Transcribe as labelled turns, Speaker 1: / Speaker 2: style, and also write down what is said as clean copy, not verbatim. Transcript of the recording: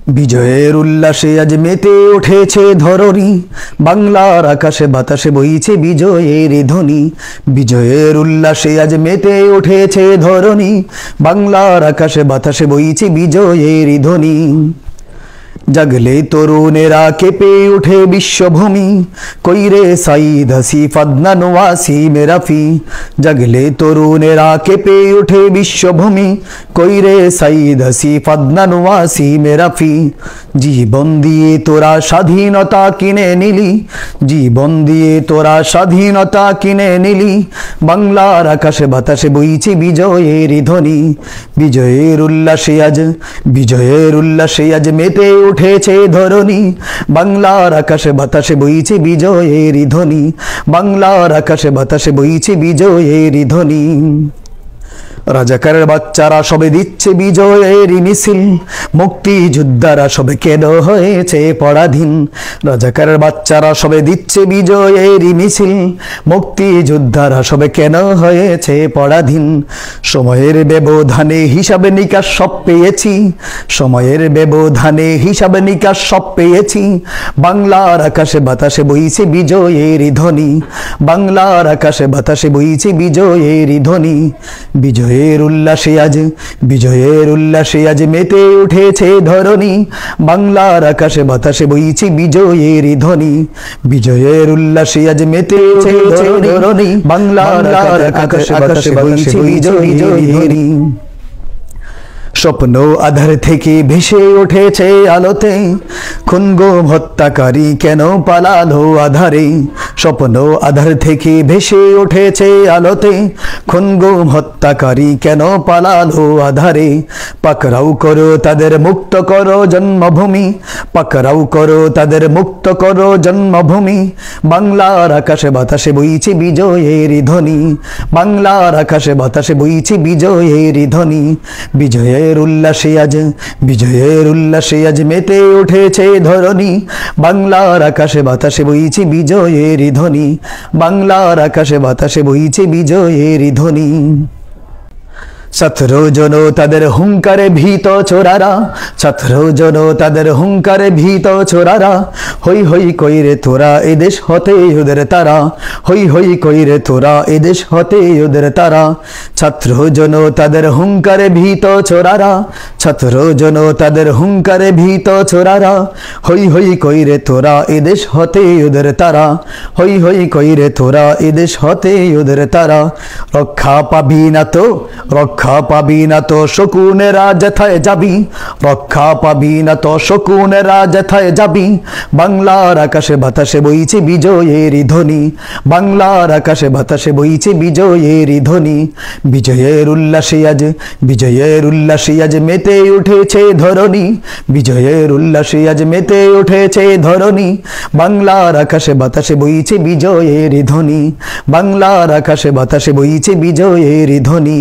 Speaker 1: বিজয়ের উল্লাসে আজ মেতে উঠেছে ধরণী, বাংলার আকাশে বাতাসে বইছে বিজয়ের ধ্বনি। বিজয়ের উল্লাসে আজ মেতে উঠেছে ধরণী, বাংলার আকাশে বাতাসে বইছে বিজয়ের ধ্বনি। জাগলে তরুণেরা কেঁপে উঠে বিশ্বভূমি, কইরে সাইদ হাসিফ আদনান ওয়াসিম রাফি। জাগলে তরুণেরা কেঁপে উঠে বিশ্বভূমি, কইরে সাইদ হাসিফ আদনান ওয়াসিম রাফি। জীবন দিয়ে তোরা স্বাধীনতা কিনে নিলি, জীবন দিয়ে তোরা স্বাধীনতা কিনে নিলি, বাংলার আকাশে বাতাসে বইছে বিজয়ের ধ্বনি। বিজয়ের উল্লাসে আজ, বিজয়ের উল্লাসে আজ মেতে উঠেছে ধরণী, বাংলার আকাশে বাতাসে বইছে বিজয়ের ধ্বনি। বাংলার আকাশে বাতাসে বইছে বিজয়ের ধ্বনি। রাজাকারের বাচ্চারা সবে দিচ্ছে বিজয়ের মিছিল, মুক্তিযোদ্ধারা সবে কেন হয়েছে পরাধীন। রাজাকারের বাচ্চারা সবে দিচ্ছে বিজয়ের মিছিল, মুক্তিযোদ্ধারা সবে কেন হয়েছে পরাধীন। সময়ের ব্যবধানে হিসাব নিকাশ সব পেয়েছি, সময়ের ব্যবধানে হিসাব নিকাশ সব পেয়েছি, বাংলার আকাশে বাতাসে বইছে বিজয়ের ধ্বনি। বাংলার আকাশে বাতাসে বইছে বিজয়ের ধ্বনি। বিজয়ের উল্লাসে আজ, বিজয়ের উল্লাসে আজ মেতে উঠেছে ধরণী, বাংলার আকাশে বাতাসে বইছে বিজয়ের ধ্বনি। বিজয়ের উল্লাসে আজ মেতে উঠেছে ধরণী, বাংলার আকাশে বাতাসে বইছে বিজয়ের ধ্বনি। স্বপ্ন আধার থেকে ভেসে উঠেছে আলোতে, খুন গুম হত্যাকারী কেন পালালো আধারে। স্বপ্ন আধার থেকে ভেসে উঠেছে আলোতে, খুন গুম হত্যাকারী কেন পালালো আধারে। পাকড়াও করো তাদের, মুক্ত করো জন্মভূমি, পাকড়াও করো তাদের, মুক্ত করো জন্মভূমি, বাংলার আকাশে বাতাসে বইছে বিজয়ের ধ্বনি। বাংলার আকাশে বাতাসে বইছে বিজয়ের ধ্বনি। বিজয়ের উল্লাসে আজ, বিজয়ের উল্লাসে আজ মেতে উঠেছে ধরণী, বাংলার আকাশে বাতাসে বইছে বিজয়ের ধ্বনি। বাংলার আকাশে বাতাসে বইছে বিজয়ের ধ্বনি। ছাত্র জনতাদের হুঙ্কারে ভীত চোরারা, ছাত্র জনতাদের হুঙ্কারে ভীত চোরারা, হই হই কইরে তোরা এদেশ হতে ওদের তারা, হই হই কইরে তোরা এদেশ হতে ওদের তারা। ছাত্র জনতাদের হুঙ্কারে ভীত চোরারা, ছাত্র জনতাদের হুঙ্কারে ভীত চোরারা, হই হই কইরে তোরা এদেশ হতে ওদের তারা, হই হই কইরে তোরা এদেশ হতে ওদের তারা। রক্ষা পাবি না তো, রক্ষা পাবি না তো শকুনেরা যেথায় যাবি, রক্ষা পাবি না তো শকুনেরা যেথায় যাবি, বাংলার আকাশে বাতাসে বইছে বিজয়ের ধ্বনি। বাংলার আকাশে বাতাসে বইছে বিজয়ের ধ্বনি। বিজয়ের উল্লাসে আজ, বিজয়ের উল্লাসে আজ মেতে উঠেছে ধরণী, বিজয়ের উল্লাসে আজ মেতে উঠেছে ধরণী, বাংলার আকাশে বাতাসে বইছে বিজয়ের ধ্বনি। বাংলার আকাশে বাতাসে বইছে বিজয়ের ধ্বনি।